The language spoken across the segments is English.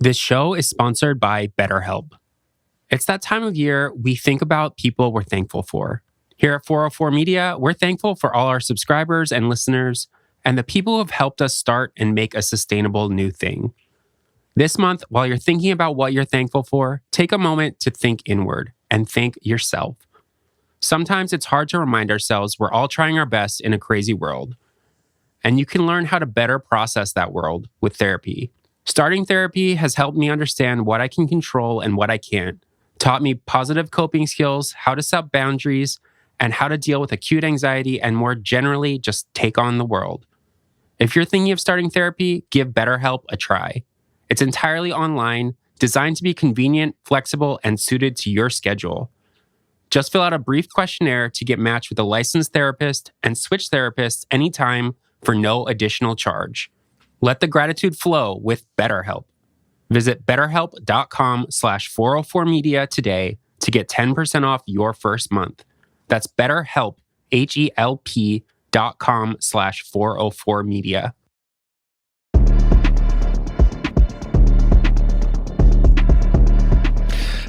This show is sponsored by BetterHelp. It's that time of year we think about people we're thankful for. Here at 404 Media, we're thankful for all our subscribers and listeners and the people who have helped us start and make a sustainable new thing. This month, while you're thinking about what you're thankful for, take a moment to think inward and thank yourself. Sometimes it's hard to remind ourselves we're all trying our best in a crazy world. And you can learn how to better process that world with therapy. Starting therapy has helped me understand what I can control and what I can't, taught me positive coping skills, how to set boundaries, and how to deal with acute anxiety and more generally just take on the world. If you're thinking of starting therapy, give BetterHelp a try. It's entirely online, designed to be convenient, flexible, and suited to your schedule. Just fill out a brief questionnaire to get matched with a licensed therapist and switch therapists anytime for no additional charge. Let the gratitude flow with BetterHelp. Visit betterhelp.com/404media today to get 10% off your first month. That's BetterHelp, HELP.com/404media.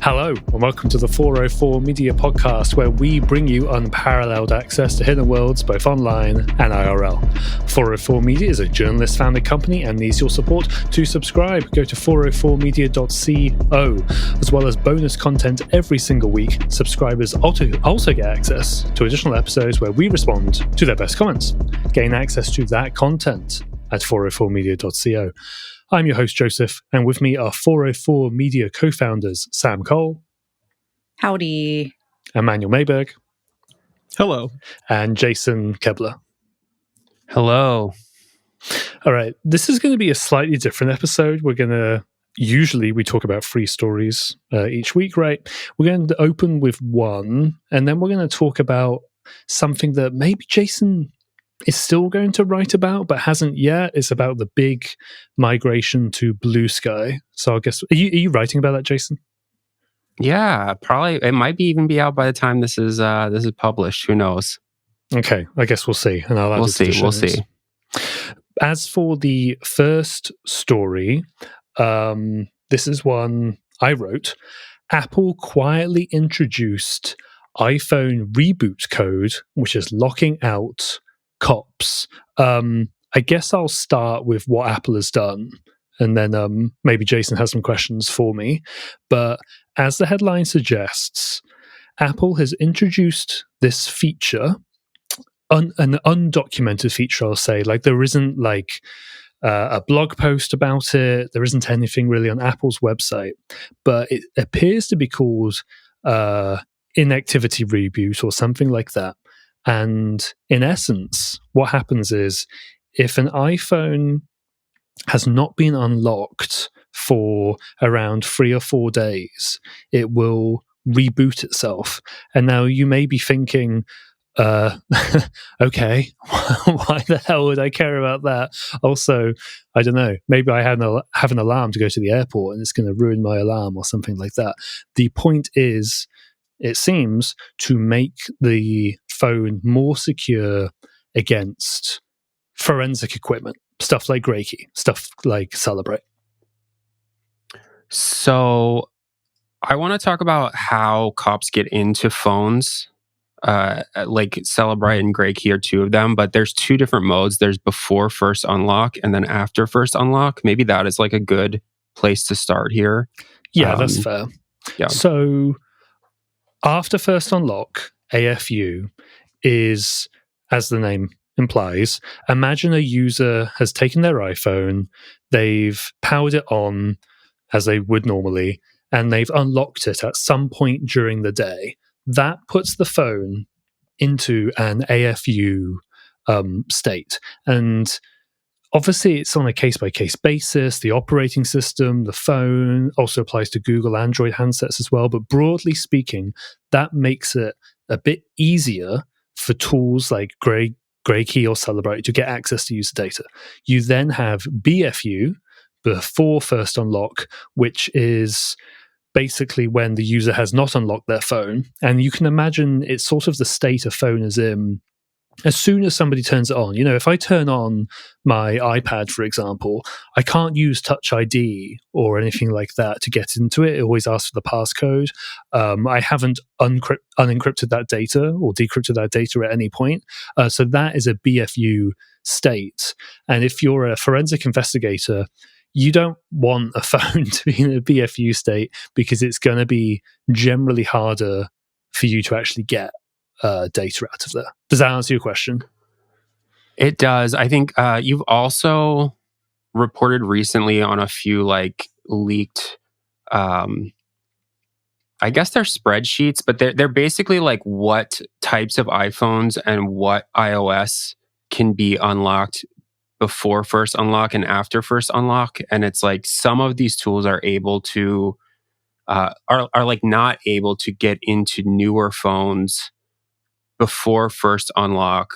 Hello, and welcome to the 404 Media Podcast, where we bring you unparalleled access to hidden worlds, both online and IRL. 404 Media is a journalist-founded company and needs your support. To subscribe, go to 404media.co. As well as bonus content every single week, subscribers also get access to additional episodes where we respond to their best comments. Gain access to that content at 404media.co. I'm your host, Joseph, and with me are 404 Media co-founders Sam Cole. Howdy. Emmanuel Mayberg. Hello. And Jason Kebler. Hello. All right, this is going to be a slightly different episode. Usually we talk about 3 stories each week, right? We're going to open with one, and then we're going to talk about something that maybe Jason is still going to write about, but hasn't yet. It's about the big migration to Blue Sky. So I guess, are you writing about that, Jason? Yeah, probably. It might even be out by the time this is published. Who knows? Okay, I guess we'll see. And We'll see. As for the first story, this is one I wrote. Apple quietly introduced iPhone reboot code, which is locking out cops. I guess I'll start with what Apple has done, and then maybe Jason has some questions for me. But as the headline suggests, Apple has introduced this feature, an undocumented feature, I'll say. Like, there isn't a blog post about it. There isn't anything really on Apple's website, but it appears to be called inactivity reboot or something like that. And in essence, what happens is if an iPhone has not been unlocked for around 3 or 4 days, it will reboot itself. And now you may be thinking, okay, why the hell would I care about that? Also, I don't know, maybe I have an alarm to go to the airport and it's going to ruin my alarm or something like that. The point is, it seems, to make the phone more secure against forensic equipment, stuff like Grey Key, stuff like Celebrate. So I want to talk about how cops get into phones. Like Celebrate and Grey Key are 2 of them, but there's 2 different modes. There's before first unlock and then after first unlock. Maybe that is like a good place to start here. Yeah, that's fair. Yeah. So after first unlock, AFU is, as the name implies, imagine a user has taken their iPhone, they've powered it on as they would normally, and they've unlocked it at some point during the day. That puts the phone into an AFU state. And obviously, it's on a case-by-case basis. The operating system, the phone, also applies to Google Android handsets as well. But broadly speaking, that makes it a bit easier for tools like Grey Key or Celebrate to get access to user data. You then have BFU, before first unlock, which is basically when the user has not unlocked their phone. And you can imagine it's sort of the state a phone is in as soon as somebody turns it on, if I turn on my iPad, for example, I can't use Touch ID or anything like that to get into it. It always asks for the passcode. I haven't unencrypted that data or decrypted that data at any point. So that is a BFU state. And if you're a forensic investigator, you don't want a phone to be in a BFU state because it's going to be generally harder for you to actually get data out of there. Does that answer your question? It does. I think you've also reported recently on a few like leaked, I guess they're spreadsheets, but they're basically like what types of iPhones and what iOS can be unlocked before first unlock and after first unlock. And it's like some of these tools are able to are like not able to get into newer phones before first unlock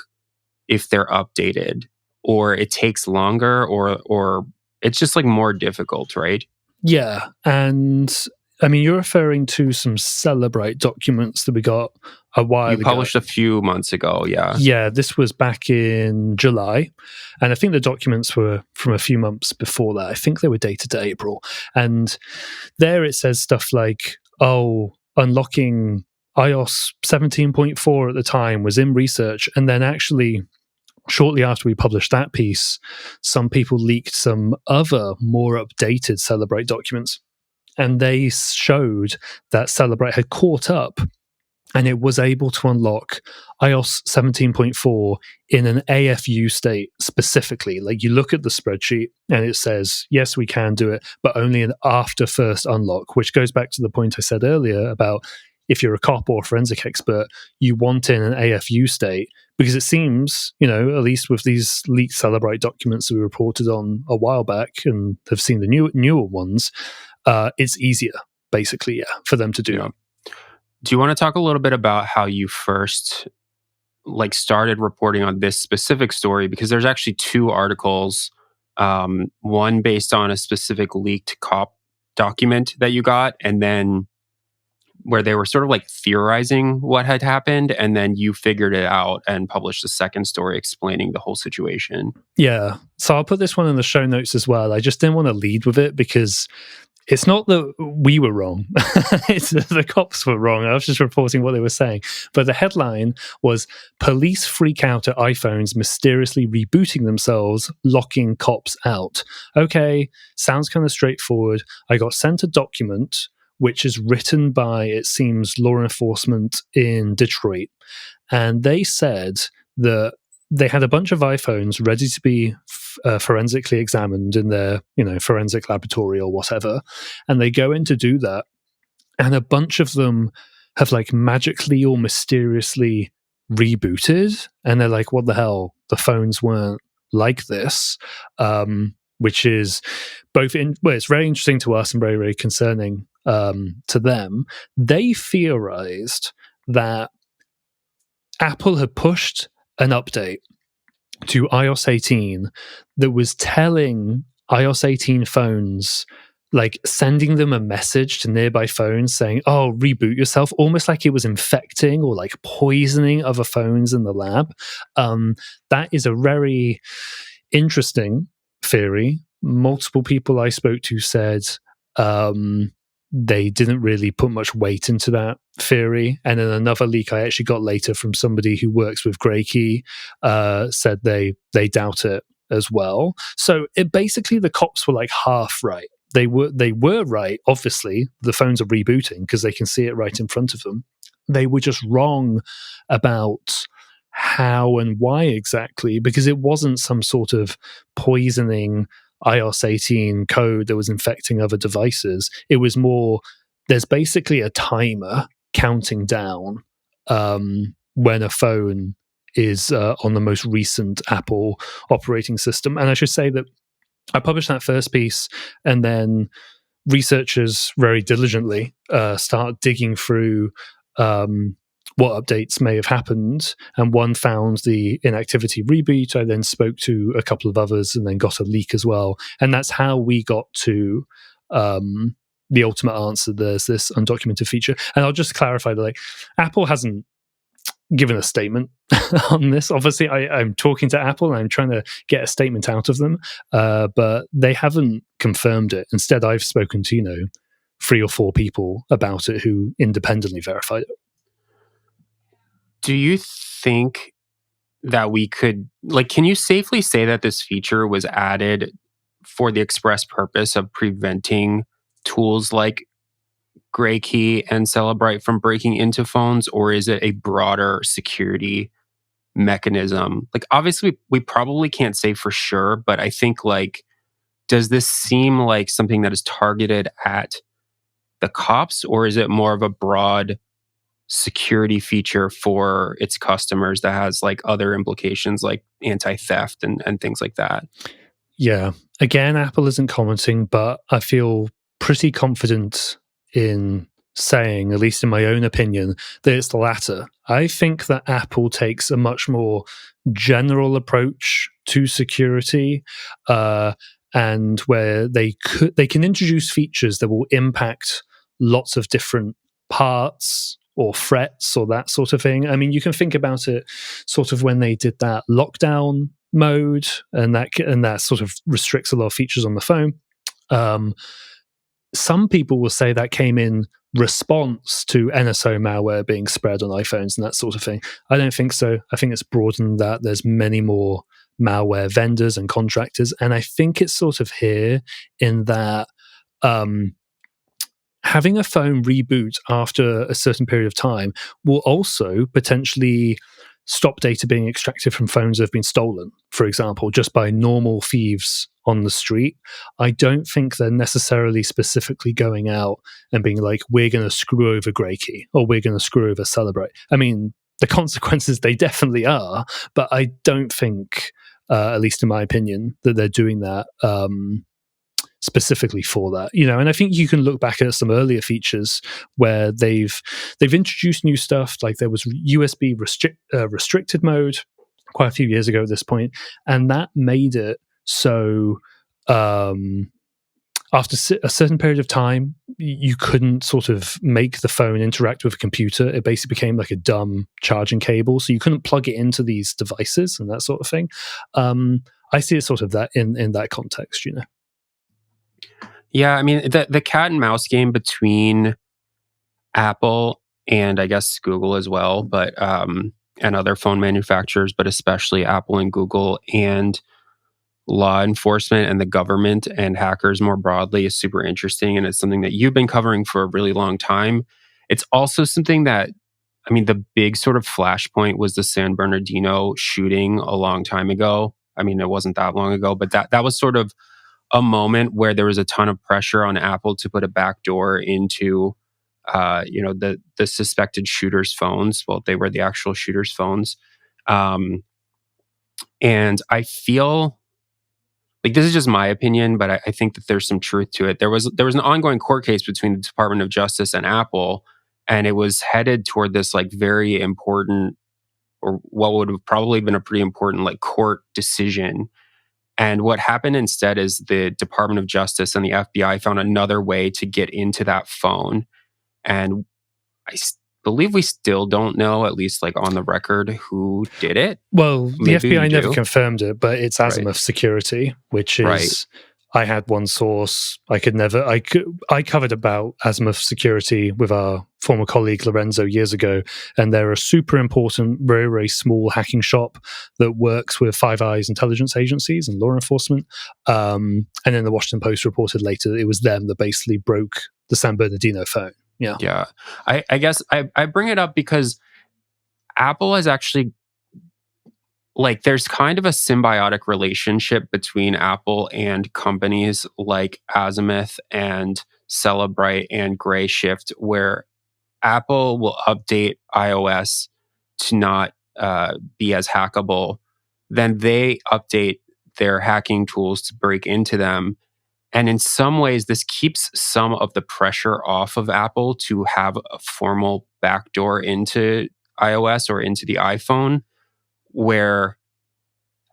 if they're updated, or it takes longer, or it's just like more difficult, right? Yeah, and I mean, you're referring to some Celebrate documents that we got a while ago. You published a few months ago, yeah. Yeah, this was back in July, and I think the documents were from a few months before that. I think they were dated to April, and there it says stuff like, unlocking iOS 17.4 at the time was in research, and then actually shortly after we published that piece, some people leaked some other more updated Celebrate documents, and they showed that Celebrate had caught up and it was able to unlock iOS 17.4 in an AFU state specifically. Like, you look at the spreadsheet and it says, yes, we can do it, but only an after first unlock, which goes back to the point I said earlier about if you're a cop or a forensic expert, you want in an AFU state, because it seems, at least with these leaked Celebrate documents that we reported on a while back and have seen the newer ones, it's easier, basically, for them to do. Yeah. Do you want to talk a little bit about how you first started reporting on this specific story? Because there's actually two articles, one based on a specific leaked cop document that you got, and then where they were sort of like theorizing what had happened, and then you figured it out and published a second story explaining the whole situation. Yeah. So I'll put this one in the show notes as well. I just didn't want to lead with it because it's not that we were wrong. It's that the cops were wrong. I was just reporting what they were saying. But the headline was, "Police freak out at iPhones mysteriously rebooting themselves, locking cops out." Okay, sounds kind of straightforward. I got sent a document which is written by, it seems, law enforcement in Detroit. And they said that they had a bunch of iPhones ready to be forensically examined in their, forensic laboratory or whatever. And they go in to do that. And a bunch of them have magically or mysteriously rebooted. And they're like, what the hell? The phones weren't like this. Which is it's very interesting to us and very, very concerning to them. They theorized that Apple had pushed an update to iOS 18 that was telling iOS 18 phones, sending them a message to nearby phones saying, reboot yourself, almost like it was infecting or poisoning other phones in the lab. That is a very interesting theory. Multiple people I spoke to said they didn't really put much weight into that theory. And then another leak I actually got later from somebody who works with Grey Key said they doubt it as well. So basically the cops were half right. They were right. Obviously, the phones are rebooting because they can see it right in front of them. They were just wrong about how and why exactly, because it wasn't some sort of poisoning iOS 18 code that was infecting other devices. It was more, there's basically a timer counting down when a phone is on the most recent Apple operating system. And I should say that I published that first piece, and then researchers very diligently start digging through what updates may have happened, and one found the inactivity reboot. I then spoke to a couple of others and then got a leak as well, and that's how we got to the ultimate answer. There's this undocumented feature, and I'll just clarify that Apple hasn't given a statement on this. Obviously, I'm talking to Apple and I'm trying to get a statement out of them, but they haven't confirmed it. Instead, I've spoken to 3 or 4 people about it who independently verified it. Do you think that we could, can you safely say that this feature was added for the express purpose of preventing tools like Gray Key and Celebrite from breaking into phones, or is it a broader security mechanism? Obviously, we probably can't say for sure, but I think, does this seem like something that is targeted at the cops, or is it more of a broad security feature for its customers that has other implications like anti-theft and things like that? Yeah. Again, Apple isn't commenting, but I feel pretty confident in saying, at least in my own opinion, that it's the latter. I think that Apple takes a much more general approach to security, and where they can introduce features that will impact lots of different parts or threats or that sort of thing. I mean, you can think about it sort of when they did that lockdown mode, and that sort of restricts a lot of features on the phone. Some people will say that came in response to NSO malware being spread on iPhones and that sort of thing. I don't think so. I think it's broader than that. There's many more malware vendors and contractors, and I think it's sort of here in that having a phone reboot after a certain period of time will also potentially stop data being extracted from phones that have been stolen, for example, just by normal thieves on the street. I don't think they're necessarily specifically going out and being like, we're going to screw over Gray Key or we're going to screw over Celebrate. I mean, the consequences, they definitely are, but I don't think, at least in my opinion, that they're doing that specifically for that, and I think you can look back at some earlier features where they've introduced new stuff. Like there was USB restricted mode quite a few years ago at this point, and that made it so after a certain period of time you couldn't sort of make the phone interact with a computer. It basically became like a dumb charging cable, so you couldn't plug it into these devices and that sort of thing. I see it sort of that in that context. Yeah, I mean, the cat and mouse game between Apple and I guess Google as well, but and other phone manufacturers, but especially Apple and Google and law enforcement and the government and hackers more broadly is super interesting, and it's something that you've been covering for a really long time. It's also something that, I mean, the big sort of flashpoint was the San Bernardino shooting a long time ago. I mean, it wasn't that long ago, but that was sort of a moment where there was a ton of pressure on Apple to put a backdoor into, the suspected shooters' phones. Well, they were the actual shooters' phones, and I feel like this is just my opinion, but I think that there's some truth to it. There was an ongoing court case between the Department of Justice and Apple, and it was headed toward this very important, or what would have probably been a pretty important court decision. And what happened instead is the Department of Justice and the FBI found another way to get into that phone. And believe we still don't know, at least on the record, who did it. Well, Maybe the FBI never confirmed it, but it's Azimuth Right. Security, which is, I had one source. I covered about Azimuth Security with our former colleague Lorenzo years ago, and they're a super important, very, very small hacking shop that works with Five Eyes intelligence agencies and law enforcement. And then the Washington Post reported later that it was them that basically broke the San Bernardino phone. Yeah. I guess I bring it up because Apple has actually, there's kind of a symbiotic relationship between Apple and companies like Azimuth and Celebrite and Grayshift, where Apple will update iOS to not be as hackable. Then they update their hacking tools to break into them. And in some ways, this keeps some of the pressure off of Apple to have a formal backdoor into iOS or into the iPhone, where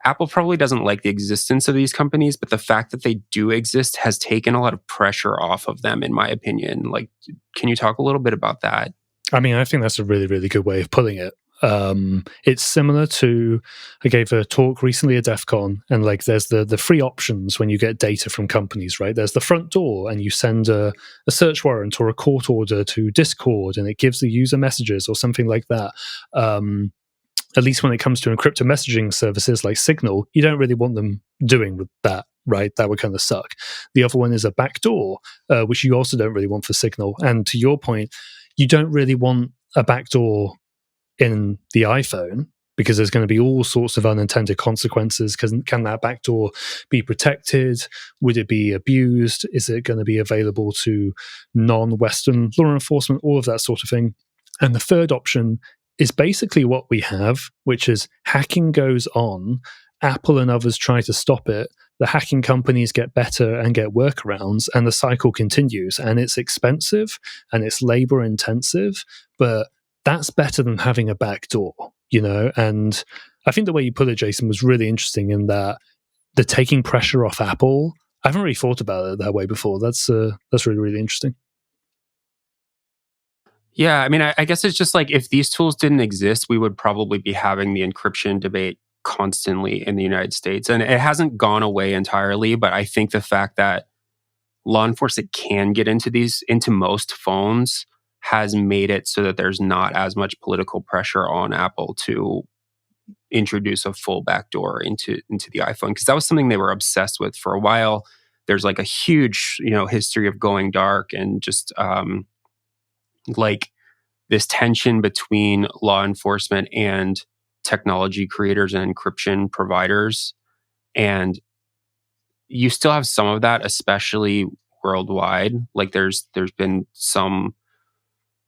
Apple probably doesn't like the existence of these companies, but the fact that they do exist has taken a lot of pressure off of them, in my opinion. Can you talk a little bit about that? I mean, I think that's a really, really good way of putting it. It's similar to, I gave a talk recently at DEF CON, and like there's the free options when you get data from companies, right? There's the front door, and you send a search warrant or a court order to Discord, and it gives the user messages or something like that. At least when it comes to encrypted messaging services like Signal, you don't really want them doing with that, right? That would kind of suck. The other one is a backdoor, which you also don't really want for Signal. And to your point, you don't really want a backdoor in the iPhone because there's going to be all sorts of unintended consequences. Can that backdoor be protected? Would it be abused? Is it going to be available to non-Western law enforcement? All of that sort of thing. And the third option is basically what we have, which is hacking goes on. Apple and others try to stop it. The hacking companies get better and get workarounds, and the cycle continues. And it's expensive and it's labor intensive, but that's better than having a backdoor, And I think the way you put it, Jason, was really interesting in that the taking pressure off Apple. I haven't really thought about it that way before. That's really, really interesting. Yeah, I mean, I guess it's just like if these tools didn't exist, we would probably be having the encryption debate constantly in the United States. And it hasn't gone away entirely, but I think the fact that law enforcement can get into most phones has made it so that there's not as much political pressure on Apple to introduce a full backdoor into the iPhone, because that was something they were obsessed with for a while. There's like a huge, history of going dark and just like this tension between law enforcement and technology creators and encryption providers. And you still have some of that, especially worldwide. Like there's been some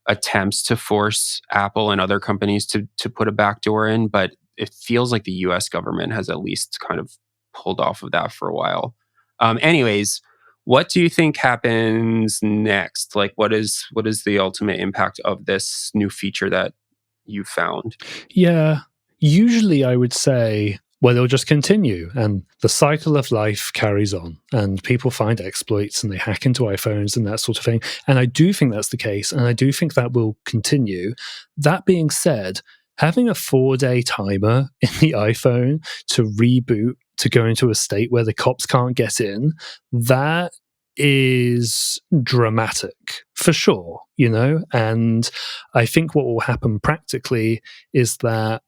attempts to force Apple and other companies to put a backdoor in, but it feels like the US government has at least kind of pulled off of that for a while. Anyways, what do you think happens next? Like, what is the ultimate impact of this new feature that you found? Yeah, usually I would say, well, they'll just continue and the cycle of life carries on and people find exploits and they hack into iPhones and that sort of thing. And I do think that's the case. And I do think that will continue. That being said, having a 4-day timer in the iPhone to reboot, to go into a state where the cops can't get in, that is dramatic for sure, And I think what will happen practically is that,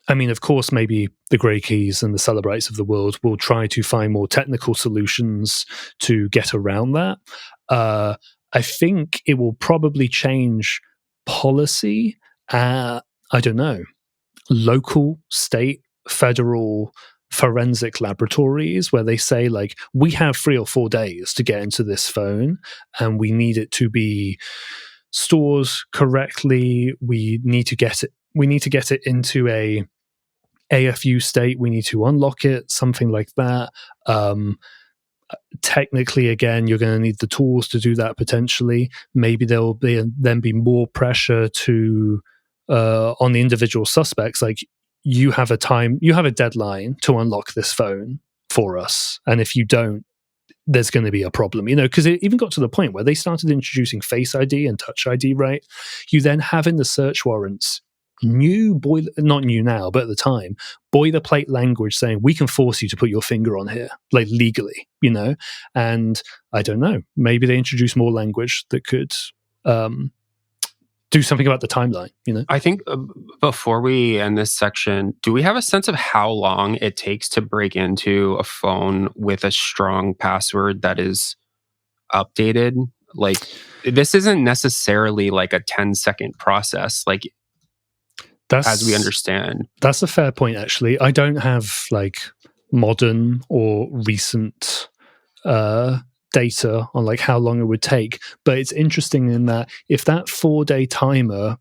I mean, of course, maybe the Grey Keys and the Celebrites of the world will try to find more technical solutions to get around that. I think it will probably change policy at, I don't know, local, state, federal forensic laboratories where they say, like, we have 3 or 4 days to get into this phone and we need it to be stored correctly. We need to get it into a AFU state. We need to unlock it, something like that. Technically, again, you're going to need the tools to do that potentially. Maybe there will then be more pressure to on the individual suspects. Like, you have a deadline to unlock this phone for us, and if you don't, there's going to be a problem, because it even got to the point where they started introducing Face ID and Touch ID, right? You then have in the search warrants not new now, but at the time, boilerplate language saying we can force you to put your finger on here, like legally, and I don't know, maybe they introduce more language that could do something about the timeline, I think before we end this section, do we have a sense of how long it takes to break into a phone with a strong password that is updated? Like, this isn't necessarily like a 10-second process. Like, as we understand. That's a fair point, actually. I don't have like modern or recent data on like how long it would take, but it's interesting in that if that 4-day timer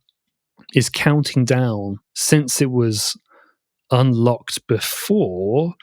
is counting down since it was unlocked before,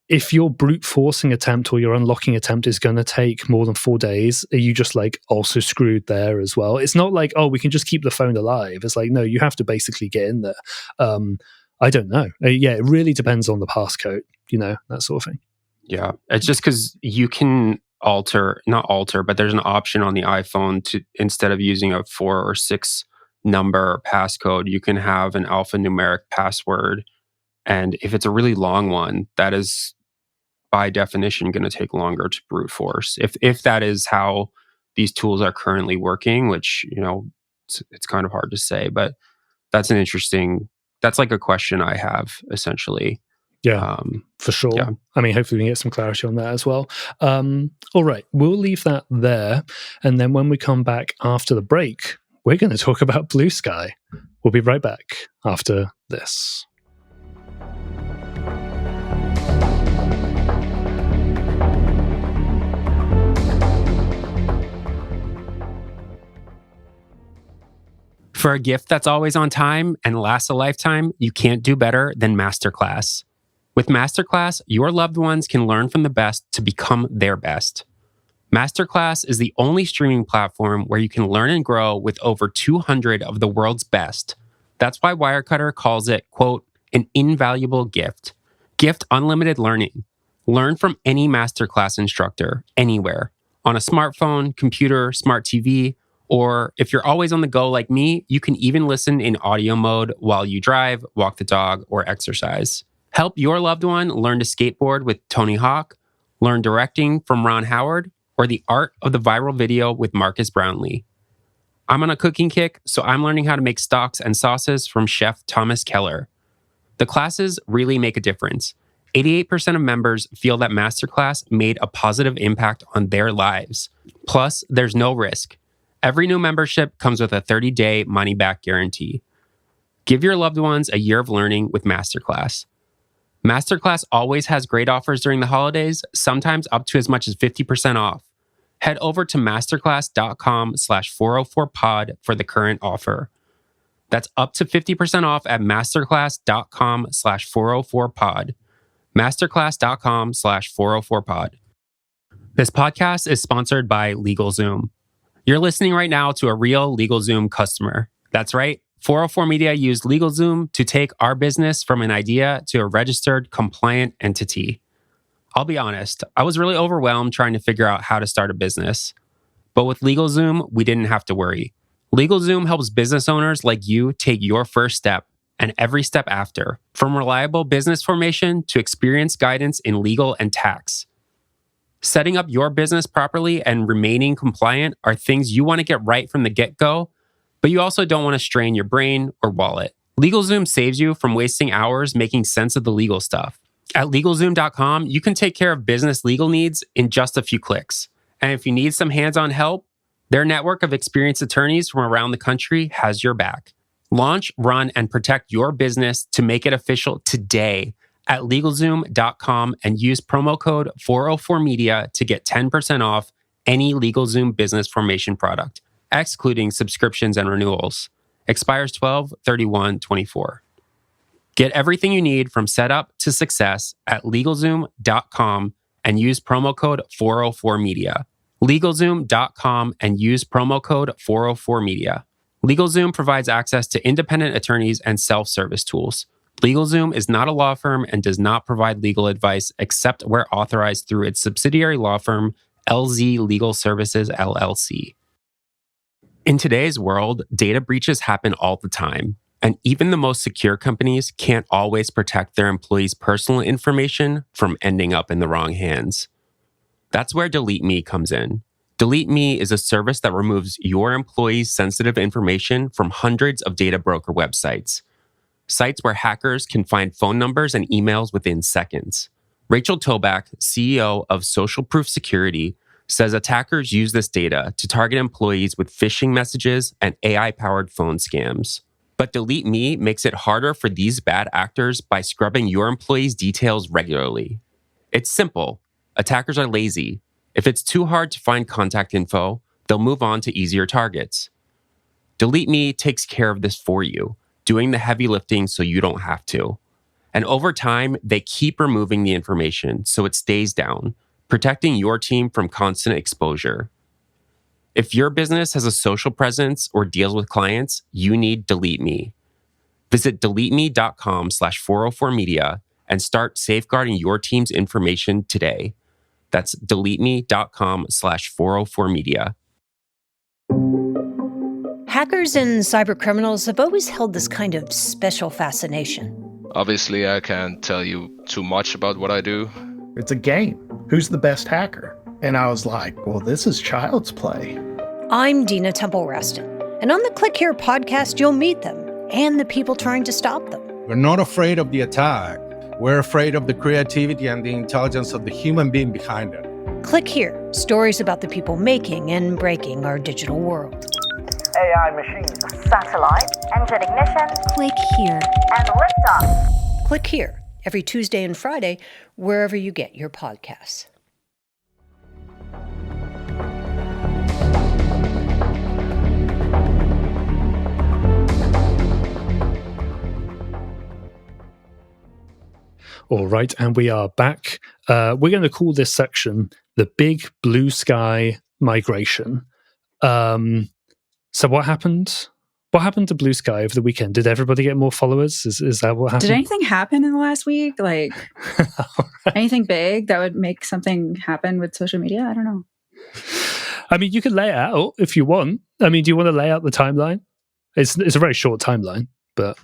if your brute forcing attempt or your unlocking attempt is going to take more than 4 days, are you just like also screwed there as well? It's not like, oh, we can just keep the phone alive. It's like, no, you have to basically get in there. I don't know. Yeah, it really depends on the passcode, that sort of thing. Yeah, it's just because you can not alter, but there's an option on the iPhone to, instead of using a 4 or 6 number or passcode. You can have an alphanumeric password. And if it's a really long one, that is by definition going to take longer to brute force. If that is how these tools are currently working, which, it's kind of hard to say, but that's like a question I have essentially. Yeah, for sure. Yeah. I mean, hopefully we can get some clarity on that as well. All right, we'll leave that there. And then when we come back after the break, we're going to talk about Blue Sky. We'll be right back after this. For a gift that's always on time and lasts a lifetime, you can't do better than Masterclass. With Masterclass, your loved ones can learn from the best to become their best. Masterclass is the only streaming platform where you can learn and grow with over 200 of the world's best. That's why Wirecutter calls it, quote, an invaluable gift. Gift unlimited learning. Learn from any Masterclass instructor, anywhere, on a smartphone, computer, smart TV, or if you're always on the go like me, you can even listen in audio mode while you drive, walk the dog, or exercise. Help your loved one learn to skateboard with Tony Hawk, learn directing from Ron Howard, or the art of the viral video with Marcus Brownlee. I'm on a cooking kick, so I'm learning how to make stocks and sauces from Chef Thomas Keller. The classes really make a difference. 88% of members feel that Masterclass made a positive impact on their lives. Plus, there's no risk. Every new membership comes with a 30-day money-back guarantee. Give your loved ones a year of learning with Masterclass. Masterclass always has great offers during the holidays, sometimes up to as much as 50% off. Head over to masterclass.com/404pod for the current offer. That's up to 50% off at masterclass.com/404pod. Masterclass.com/404pod. This podcast is sponsored by LegalZoom. You're listening right now to a real LegalZoom customer. That's right. 404 Media used LegalZoom to take our business from an idea to a registered, compliant entity. I'll be honest, I was really overwhelmed trying to figure out how to start a business. But with LegalZoom, we didn't have to worry. LegalZoom helps business owners like you take your first step and every step after, from reliable business formation to experienced guidance in legal and tax. Setting up your business properly and remaining compliant are things you want to get right from the get-go, but you also don't want to strain your brain or wallet. LegalZoom saves you from wasting hours making sense of the legal stuff. At LegalZoom.com, you can take care of business legal needs in just a few clicks. And if you need some hands-on help, their network of experienced attorneys from around the country has your back. Launch, run, and protect your business to make it official today at LegalZoom.com and use promo code 404media to get 10% off any LegalZoom business formation product, excluding subscriptions and renewals. Expires 12/31/24. Get everything you need from setup to success at LegalZoom.com and use promo code 404media. LegalZoom.com and use promo code 404media. LegalZoom provides access to independent attorneys and self-service tools. LegalZoom is not a law firm and does not provide legal advice except where authorized through its subsidiary law firm, LZ Legal Services, LLC. In today's world, data breaches happen all the time, and even the most secure companies can't always protect their employees' personal information from ending up in the wrong hands. That's where Delete Me comes in. Delete Me is a service that removes your employees' sensitive information from hundreds of data broker websites. Sites where hackers can find phone numbers and emails within seconds. Rachel Toback, CEO of Social Proof Security, says attackers use this data to target employees with phishing messages and AI-powered phone scams. But Delete Me makes it harder for these bad actors by scrubbing your employees' details regularly. It's simple. Attackers are lazy. If it's too hard to find contact info, they'll move on to easier targets. Delete Me takes care of this for you, doing the heavy lifting so you don't have to. And over time, they keep removing the information so it stays down, protecting your team from constant exposure. If your business has a social presence or deals with clients, you need Delete Me. Visit deleteme.com/404media and start safeguarding your team's information today. That's deleteme.com/404media. Hackers and cybercriminals have always held this kind of special fascination. Obviously, I can't tell you too much about what I do. It's a game. Who's the best hacker? And I was like, well, this is child's play. I'm Dina Temple-Raston, and on the Click Here podcast, you'll meet them and the people trying to stop them. We're not afraid of the attack. We're afraid of the creativity and the intelligence of the human being behind it. Click Here, stories about the people making and breaking our digital world. AI machines. Satellite. Engine ignition. Click Here. And liftoff. Click Here, every Tuesday and Friday, wherever you get your podcasts. All right, and we are back. We're going to call this section the Big Blue Sky Migration. So what happened? What happened to Blue Sky over the weekend? Did everybody get more followers? Is that what happened? Did anything happen in the last week? Like anything big that would make something happen with social media? I don't know. I mean, you can lay it out if you want. I mean, do you want to lay out the timeline? It's a very short timeline, but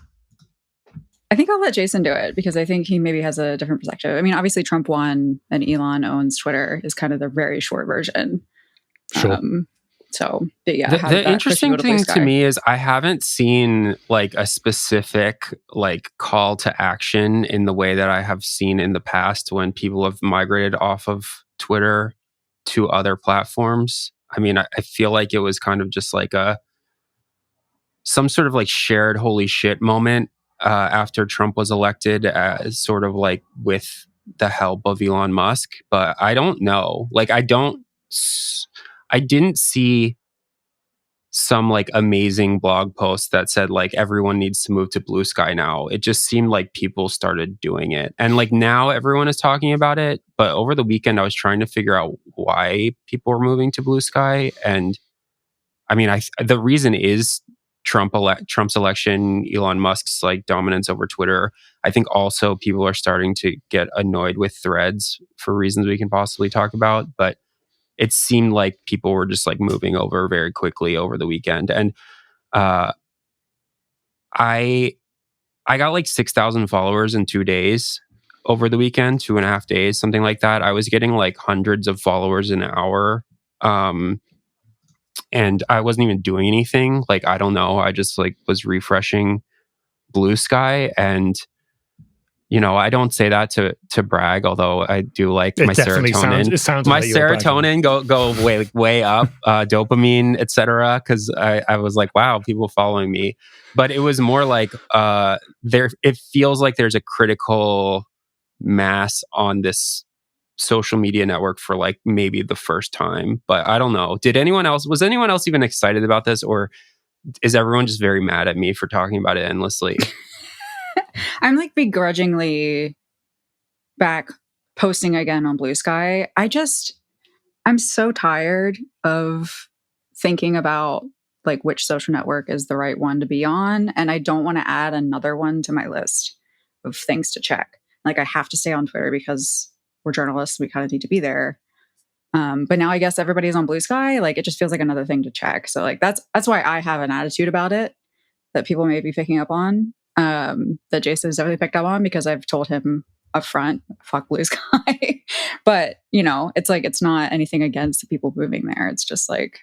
I think I'll let Jason do it because I think he maybe has a different perspective. I mean, obviously Trump won and Elon owns Twitter is kind of the very short version. Sure. So, but yeah. The interesting thing to me is I haven't seen like a specific like call to action in the way that I have seen in the past when people have migrated off of Twitter to other platforms. I mean, I feel like it was kind of just like some sort of like shared holy shit moment after Trump was elected, sort of like with the help of Elon Musk. But I don't know. Like, I didn't see some like amazing blog post that said like everyone needs to move to Blue Sky now. It just seemed like people started doing it. And like now everyone is talking about it. But over the weekend, I was trying to figure out why people were moving to Blue Sky. And I mean, the reason is Trump's election, Elon Musk's like dominance over Twitter. I think also people are starting to get annoyed with Threads for reasons we can possibly talk about. But it seemed like people were just like moving over very quickly over the weekend. And I got like 6,000 followers in 2 days over the weekend, 2.5 days, something like that. I was getting like hundreds of followers an hour. And I wasn't even doing anything. Like, I don't know. I just like was refreshing Blue Sky. And you know, I don't say that to brag, although I do like my serotonin. Sounds my like serotonin go way up, dopamine, etc. Because I was like, wow, people following me. But it was more like it feels like there's a critical mass on this social media network for like maybe the first time. But I don't know. Was anyone else even excited about this, or is everyone just very mad at me for talking about it endlessly? I'm like begrudgingly back posting again on Blue Sky. I'm so tired of thinking about like which social network is the right one to be on. And I don't want to add another one to my list of things to check. Like I have to stay on Twitter because we're journalists. We kind of need to be there. But now I guess everybody's on Blue Sky. Like it just feels like another thing to check. So like that's why I have an attitude about it that people may be picking up on. That Jason's definitely picked up on because I've told him up front, fuck Blue Sky. But, you know, it's like, it's not anything against the people moving there. It's just like,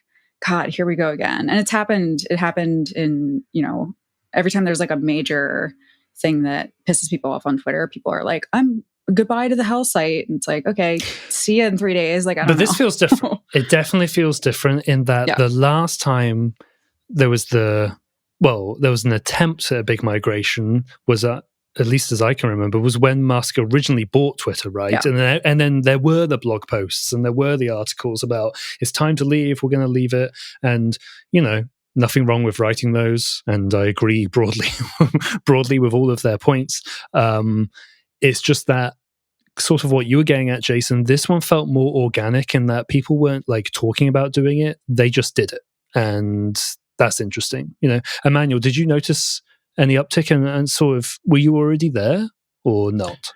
God, here we go again. And it happened in, you know, every time there's like a major thing that pisses people off on Twitter, people are like, I'm goodbye to the hell site. And it's like, okay, see you in 3 days. Like, I don't know. But this feels different. It definitely feels different in that the last time there was an attempt at a big migration was at least as I can remember, was when Musk originally bought Twitter, right? Yeah. And then there were the blog posts and there were the articles about it's time to leave, we're going to leave it. And, you know, nothing wrong with writing those. And I agree broadly with all of their points. It's just that sort of what you were getting at, Jason, this one felt more organic in that people weren't like talking about doing it. They just did it. And that's interesting. You know, Emmanuel, did you notice any uptick and sort of, were you already there or not?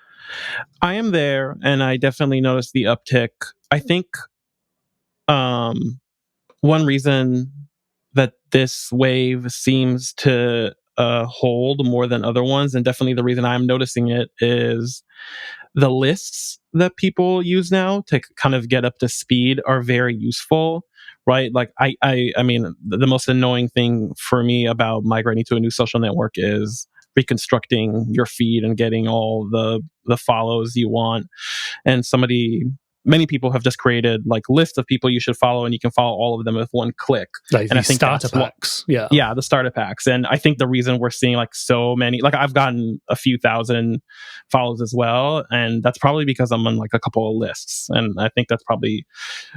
I am there and I definitely noticed the uptick. I think one reason that this wave seems to hold more than other ones. And definitely the reason I'm noticing it is the lists that people use now to kind of get up to speed are very useful, right? Like I mean, the most annoying thing for me about migrating to a new social network is reconstructing your feed and getting all the follows you want. And many people have just created like lists of people you should follow, and you can follow all of them with one click. Like And I these think starter that's what, packs. Yeah. yeah, the starter packs. And I think the reason we're seeing like so many, like I've gotten a few thousand follows as well, and that's probably because I'm on like a couple of lists, and I think that's probably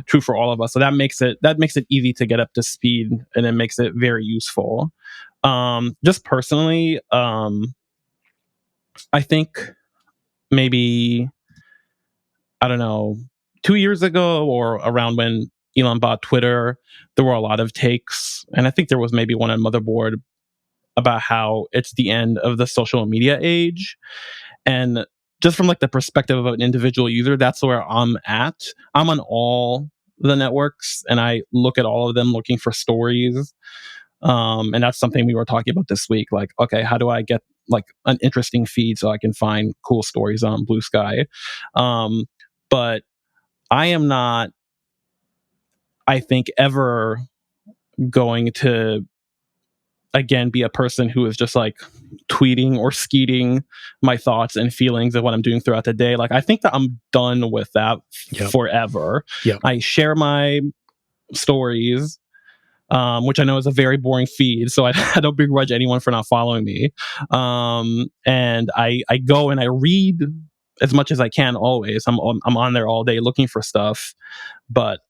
true for all of us. So that makes it easy to get up to speed, and it makes it very useful. Just personally, I think maybe, I don't know, 2 years ago or around when Elon bought Twitter, there were a lot of takes, and I think there was maybe one on Motherboard about how it's the end of the social media age. And just from like the perspective of an individual user, that's where I'm at. I'm on all the networks, and I look at all of them looking for stories. And that's something we were talking about this week. Like, okay, how do I get like an interesting feed so I can find cool stories on Blue Sky? But I am not, I think, ever going to again be a person who is just like tweeting or skeeting my thoughts and feelings of what I'm doing throughout the day. Like, I think that I'm done with that forever. Yep. I share my stories, which I know is a very boring feed, so I don't begrudge anyone for not following me. And I go and I read as much as I can. Always, I'm on there all day looking for stuff, but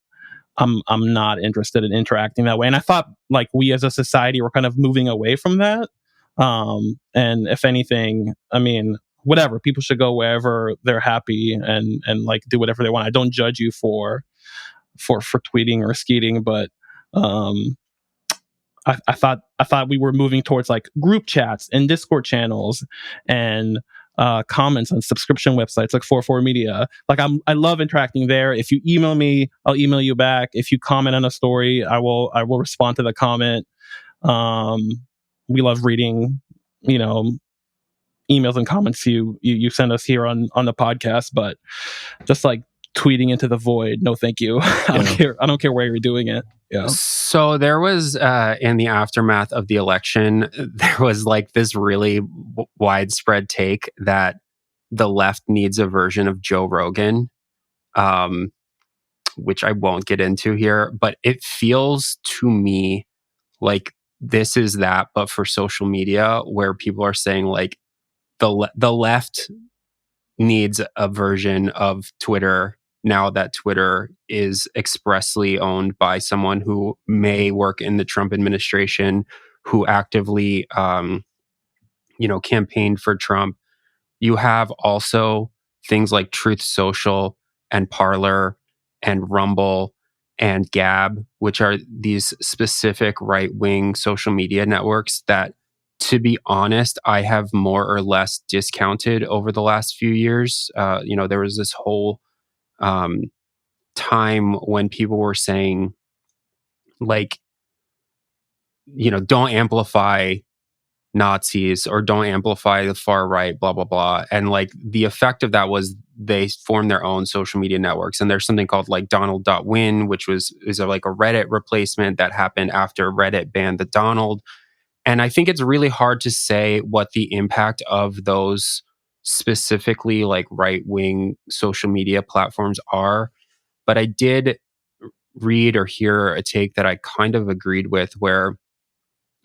I'm not interested in interacting that way. And I thought like we as a society were kind of moving away from that. And if anything, I mean, whatever, people should go wherever they're happy and like do whatever they want. I don't judge you for tweeting or skeeting, but I thought we were moving towards like group chats and Discord channels and comments on subscription websites like 44 Media. Like I love interacting there. If you email me, I'll email you back. If you comment on a story, I will respond to the comment. We love reading, emails and comments you send us here on the podcast, but just like tweeting into the void, no thank you. I don't care where you're doing it. Yeah. So there was in the aftermath of the election, there was like this really widespread take that the left needs a version of Joe Rogan, which I won't get into here, but it feels to me like this is that, but for social media, where people are saying like the left needs a version of Twitter now that Twitter is expressly owned by someone who may work in the Trump administration, who actively, campaigned for Trump. You have also things like Truth Social and Parler and Rumble and Gab, which are these specific right-wing social media networks that, to be honest, I have more or less discounted over the last few years. There was this whole time when people were saying, like, don't amplify Nazis or don't amplify the far right, blah, blah, blah. And like the effect of that was they formed their own social media networks. And there's something called like Donald.win, which is like a Reddit replacement that happened after Reddit banned the Donald. And I think it's really hard to say what the impact of those specifically like right-wing social media platforms are. But I did read or hear a take that I kind of agreed with, where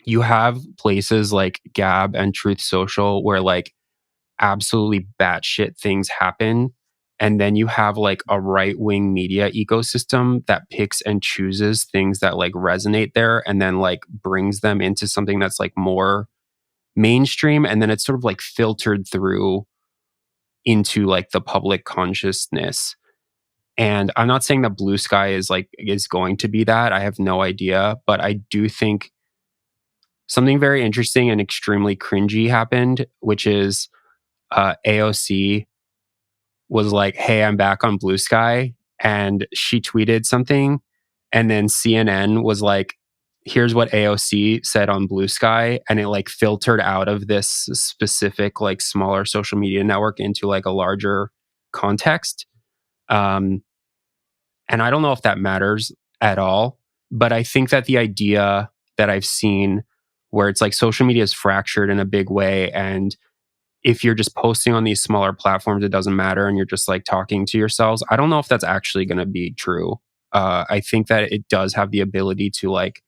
you have places like Gab and Truth Social where like absolutely batshit things happen. And then you have like a right-wing media ecosystem that picks and chooses things that like resonate there and then like brings them into something that's like more mainstream. And then it's sort of like filtered through into like the public consciousness. And I'm not saying that Blue Sky is going to be that. I have no idea. But I do think something very interesting and extremely cringy happened, which is AOC was like, "Hey, I'm back on Blue Sky," and she tweeted something, and then CNN was like, here's what AOC said on Blue Sky, and it like filtered out of this specific like smaller social media network into like a larger context. And I don't know if that matters at all, but I think that the idea that I've seen where it's like social media is fractured in a big way, and if you're just posting on these smaller platforms, it doesn't matter, and you're just like talking to yourselves. I don't know if that's actually going to be true. I think that it does have the ability to like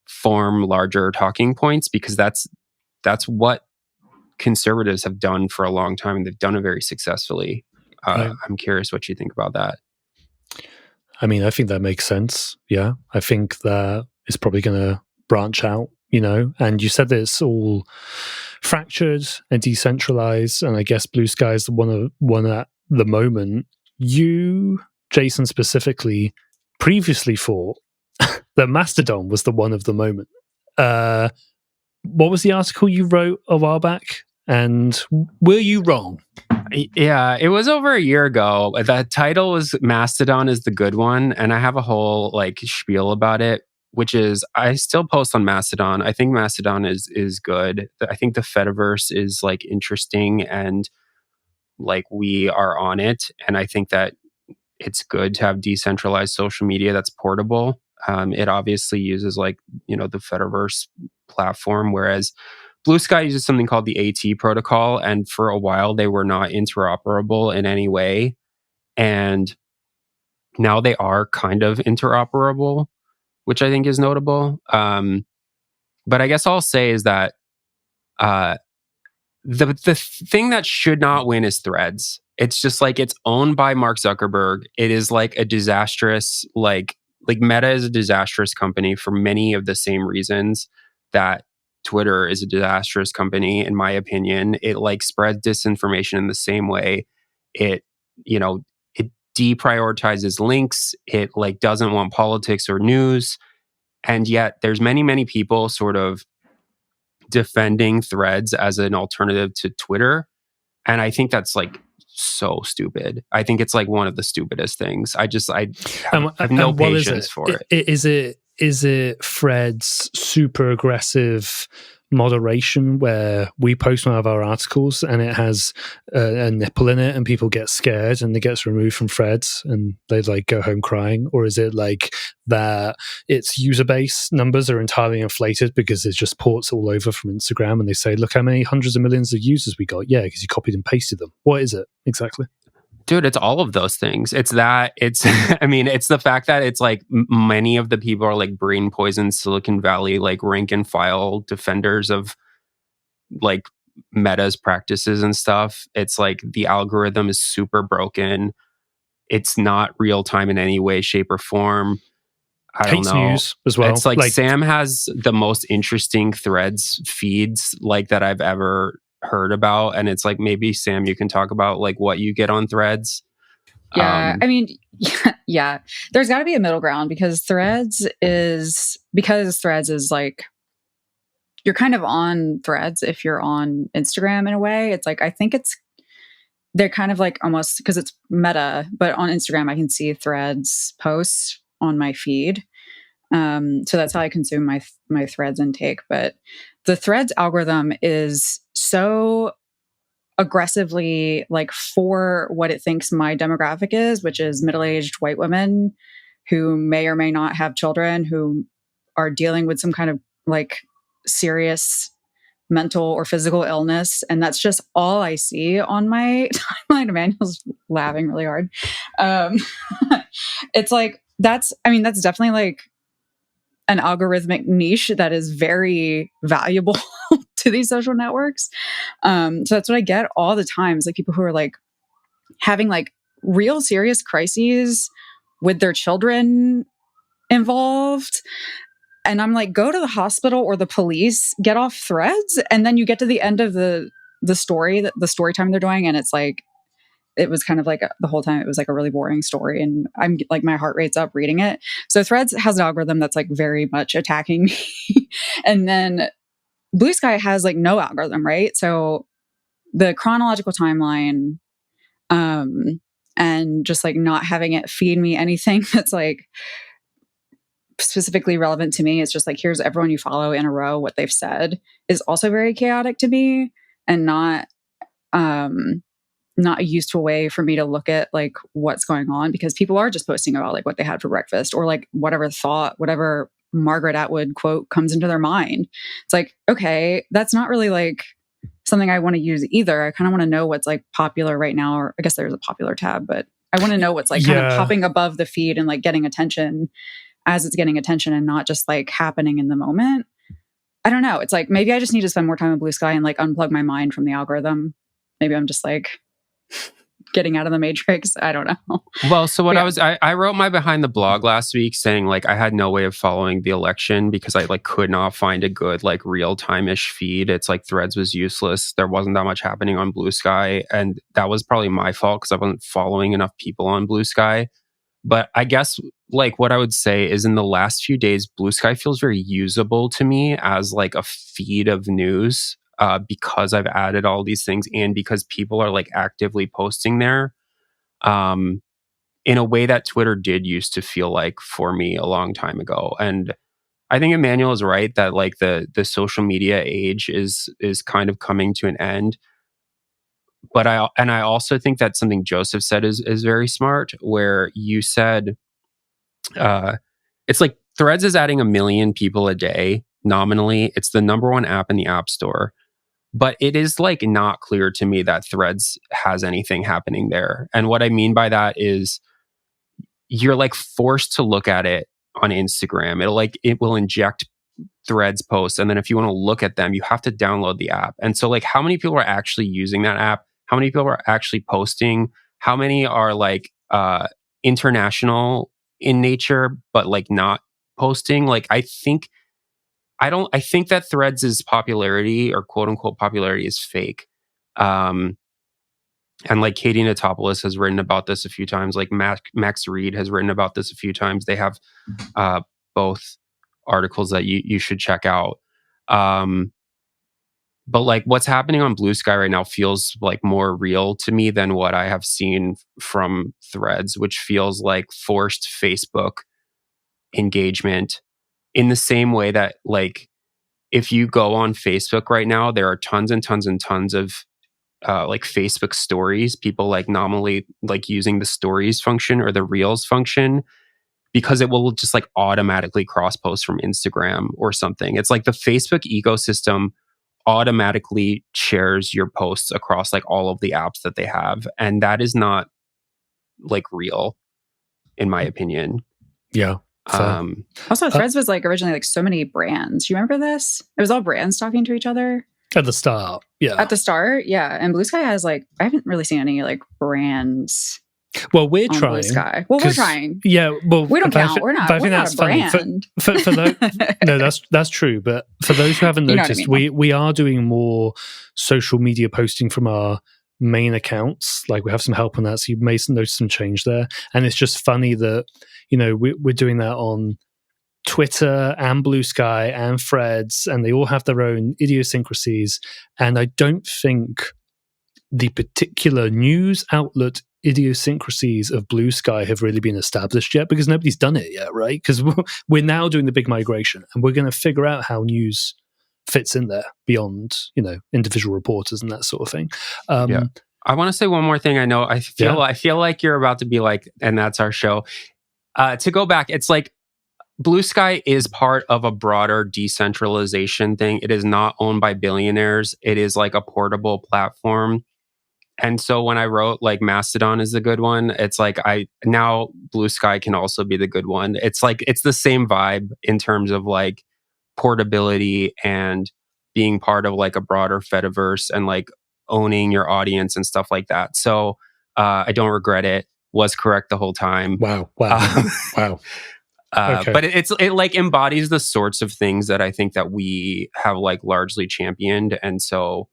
form larger talking points, because that's what conservatives have done for a long time, and they've done it very successfully. I'm curious what you think about that. I mean, I think that makes sense. Yeah. I think that it's probably going to branch out, and you said that it's all fractured and decentralized. And I guess Blue Sky is the one at the moment. You, Jason, specifically previously thought that Mastodon was the one of the moment. What was the article you wrote a while back? And were you wrong? Yeah, it was over a year ago. The title was Mastodon is the good one. And I have a whole like spiel about it, which is I still post on Mastodon. I think Mastodon is good. I think the Fediverse is like interesting, and like we are on it. And I think that it's good to have decentralized social media that's portable. It obviously uses like, the Fediverse platform, whereas Blue Sky uses something called the AT protocol. And for a while, they were not interoperable in any way. And now they are kind of interoperable, which I think is notable. But I guess all I'll say is that the thing that should not win is Threads. It's just like it's owned by Mark Zuckerberg. It is like a disastrous, like Meta is a disastrous company for many of the same reasons that Twitter is a disastrous company, in my opinion. It like spreads disinformation in the same way. It, it deprioritizes links. It like doesn't want politics or news. And yet there's many, many people sort of defending Threads as an alternative to Twitter. And I think that's like so stupid. I think it's like one of the stupidest things. I have no patience for it. Is it Fred's super aggressive moderation where we post one of our articles and it has a nipple in it and people get scared and it gets removed from Threads and they like go home crying? Or is it like that its user base numbers are entirely inflated because there's just ports all over from Instagram and they say, look how many hundreds of millions of users we got? Yeah, because you copied and pasted them. What is it exactly? Dude, it's all of those things. It's the fact that it's like many of the people are like brain poisoned Silicon Valley, like rank and file defenders of like Meta's practices and stuff. It's like the algorithm is super broken. It's not real time in any way, shape, or form. I don't know. News as well. It's like Sam has the most interesting Threads feeds like that I've ever heard about, and it's like maybe Sam, you can talk about like what you get on Threads. Yeah, I mean, yeah, there's got to be a middle ground because Threads is like you're kind of on Threads if you're on Instagram in a way. It's like I think they're kind of like almost because it's Meta, but on Instagram I can see Threads posts on my feed. So that's how I consume my Threads intake. But the Threads algorithm is so aggressively like for what it thinks my demographic is, which is middle-aged white women who may or may not have children, who are dealing with some kind of like serious mental or physical illness. And that's just all I see on my timeline. Emmanuel's laughing really hard. It's like, that's definitely like an algorithmic niche that is very valuable to these social networks. So that's what I get all the time is like people who are like having like real serious crises with their children involved. And I'm like, go to the hospital or the police, get off Threads. And then you get to the end of the story time they're doing. And it's like, it was kind of like the whole time it was like a really boring story. And I'm like, my heart rate's up reading it. So Threads has an algorithm that's like very much attacking me. And then Blue Sky has like no algorithm, right? So the chronological timeline, and just like not having it feed me anything that's like specifically relevant to me. It's just like, here's everyone you follow in a row, what they've said is also very chaotic to me, and not a useful way for me to look at like what's going on, because people are just posting about like what they had for breakfast, or like whatever Margaret Atwood quote comes into their mind. It's like, okay, that's not really like something I want to use either. I kind of want to know what's like popular right now, or I guess there's a popular tab, but I want to know what's like kind of popping above the feed and like getting attention as it's getting attention, and not just like happening in the moment. I don't know. It's like, maybe I just need to spend more time on Blue Sky and like unplug my mind from the algorithm. Maybe I'm just like getting out of the matrix. I don't know. Well, so what I wrote my behind the blog last week saying like I had no way of following the election because I like could not find a good like real time-ish feed. It's like Threads was useless. There wasn't that much happening on Blue Sky, and that was probably my fault because I wasn't following enough people on Blue Sky. But I guess like what I would say is in the last few days, Blue Sky feels very usable to me as like a feed of news. Because I've added all these things and because people are like actively posting there in a way that Twitter did used to feel like for me a long time ago. And I think Emmanuel is right that like the social media age is kind of coming to an end. But I also think that something Joseph said is very smart, where you said it's like Threads is adding 1 million people a day nominally. It's the number one app in the App Store. But it is like not clear to me that Threads has anything happening there. And what I mean by that is you're like forced to look at it on Instagram. It will inject Threads posts. And then if you want to look at them, you have to download the app. And so like how many people are actually using that app? How many people are actually posting? How many are like international in nature, but like not posting? Like I think that Threads' popularity or quote unquote popularity is fake. And like Katie Natopoulos has written about this a few times. Like Max Reed has written about this a few times. They have both articles that you should check out. But like what's happening on Blue Sky right now feels like more real to me than what I have seen from Threads, which feels like forced Facebook engagement in the same way that like if you go on Facebook right now, there are tons and tons and tons of like Facebook stories, people like nominally like using the stories function or the reels function because it will just like automatically cross post from Instagram or something. It's like the Facebook ecosystem automatically shares your posts across like all of the apps that they have. And that is not like real, in my opinion. Yeah. Also, Threads was like originally like so many brands. You remember this? It was all brands talking to each other at the start. Yeah. At the start, yeah. And Blue Sky has like, I haven't really seen any like brands. Well, we're trying. Blue Sky. Well, we're trying. Yeah. Well, we don't count. We're not. But I think that's a brand. For those, no, that's true. But for those who haven't noticed, we are doing more social media posting from our main accounts. Like we have some help on that, so you may notice some change there. And it's just funny that we're doing that on Twitter and Blue Sky and Threads, and they all have their own idiosyncrasies. And I don't think the particular news outlet idiosyncrasies of Blue Sky have really been established yet, because nobody's done it yet, right? Because we're now doing the big migration, and we're going to figure out how news fits in there beyond individual reporters and that sort of thing. Yeah. I want to say one more thing. I know I feel like you're about to be like, and that's our show. To go back, it's like Blue Sky is part of a broader decentralization thing. It is not owned by billionaires. It is like a portable platform. And so when I wrote like Mastodon is the good one, it's like now Blue Sky can also be the good one. It's like it's the same vibe in terms of like portability and being part of like a broader Fediverse and like owning your audience and stuff like that. So I don't regret it. Was correct the whole time. Wow. Wow. Okay. But it like embodies the sorts of things that I think that we have like largely championed. And so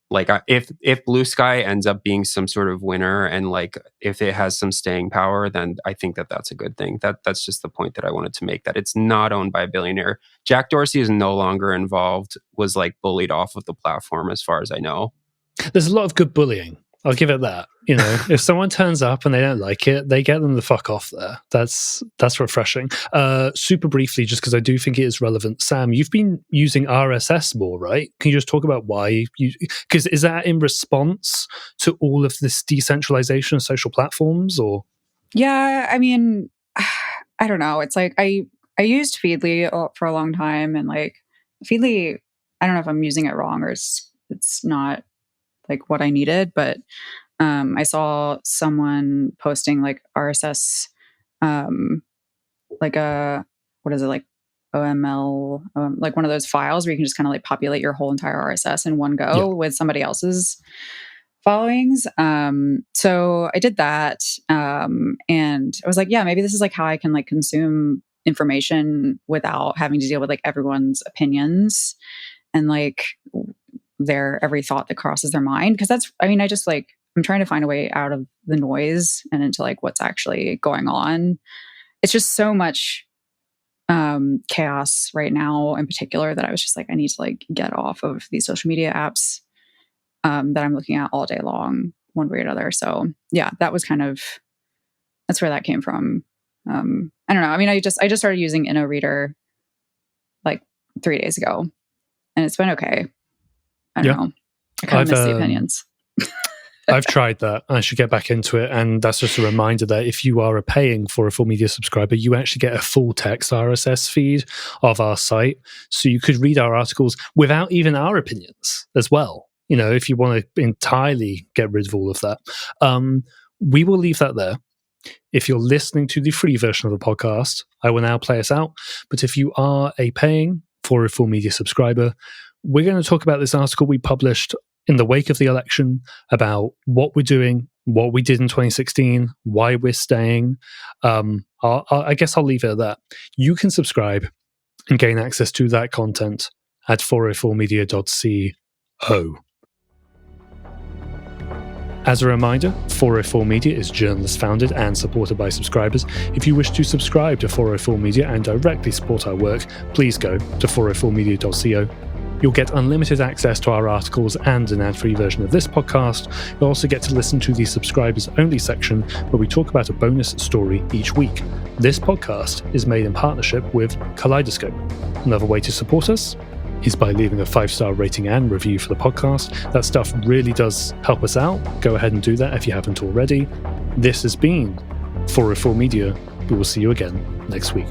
like if Blue Sky ends up being some sort of winner and like if it has some staying power, then I think that that's a good thing. That's just the point that I wanted to make, that it's not owned by a billionaire. Jack Dorsey is no longer involved, was like bullied off of the platform as far as I know. There's a lot of good bullying. I'll give it that. If someone turns up and they don't like it, they get them the fuck off there. That's refreshing. Super briefly, just because I do think it is relevant. Sam, you've been using RSS more, right? Can you just talk about why? Because is that in response to all of this decentralization of social platforms, or? Yeah, I mean, I don't know. It's like I used Feedly for a long time, and like Feedly, I don't know if I'm using it wrong or it's not like what I needed, but I saw someone posting like RSS, like what is it, like OML, like one of those files where you can just kind of like populate your whole entire RSS in one go with somebody else's followings. So I did that. And I was like, yeah, maybe this is like how I can like consume information without having to deal with like everyone's opinions and like their every thought that crosses their mind. Cause I'm trying to find a way out of the noise and into like what's actually going on. It's just so much chaos right now in particular that I was just like, I need to like get off of these social media apps that I'm looking at all day long, one way or another. So yeah, that's where that came from. I don't know. I mean, I just started using InnoReader like 3 days ago, and it's been okay. I don't know. I kind of miss the opinions. I've tried that. I should get back into it. And that's just a reminder that if you are a paying 404 Media subscriber, you actually get a full text RSS feed of our site. So you could read our articles without even our opinions as well. If you want to entirely get rid of all of that. We will leave that there. If you're listening to the free version of the podcast, I will now play us out. But if you are a paying 404 Media subscriber, we're going to talk about this article we published in the wake of the election about what we're doing, what we did in 2016, why we're staying. I guess I'll leave it at that. You can subscribe and gain access to that content at 404media.co. As a reminder, 404 Media is journalist founded and supported by subscribers. If you wish to subscribe to 404 Media and directly support our work, please go to 404media.co. You'll get unlimited access to our articles and an ad-free version of this podcast. You'll also get to listen to the subscribers-only section where we talk about a bonus story each week. This podcast is made in partnership with Kaleidoscope. Another way to support us is by leaving a 5-star rating and review for the podcast. That stuff really does help us out. Go ahead and do that if you haven't already. This has been 404 Media. We will see you again next week.